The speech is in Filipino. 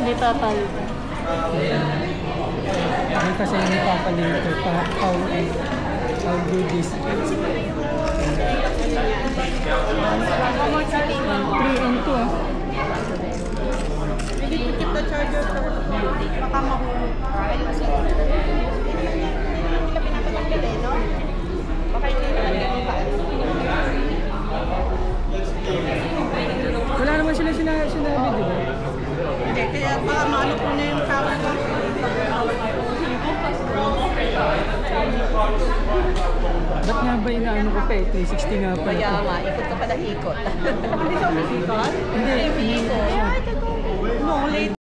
Hindi papalitan. Ay, kasi hindi papalitan. How good this is. 3 and 2 ah. Hindi to keep the charger for baka mahulog. Hindi ka pinapatanggal eh, no? Baka hindi naman ganun ka. Wala naman sila sinabi, di ba? Hindi, kaya baka maano ko na yung power bank. Ba't nga ba inaano ko pa eh? 360 nga pala. Kaya nga, ikot ka pa na ikot. Hindi ka umiikot? Hindi, Umiikot. No, late.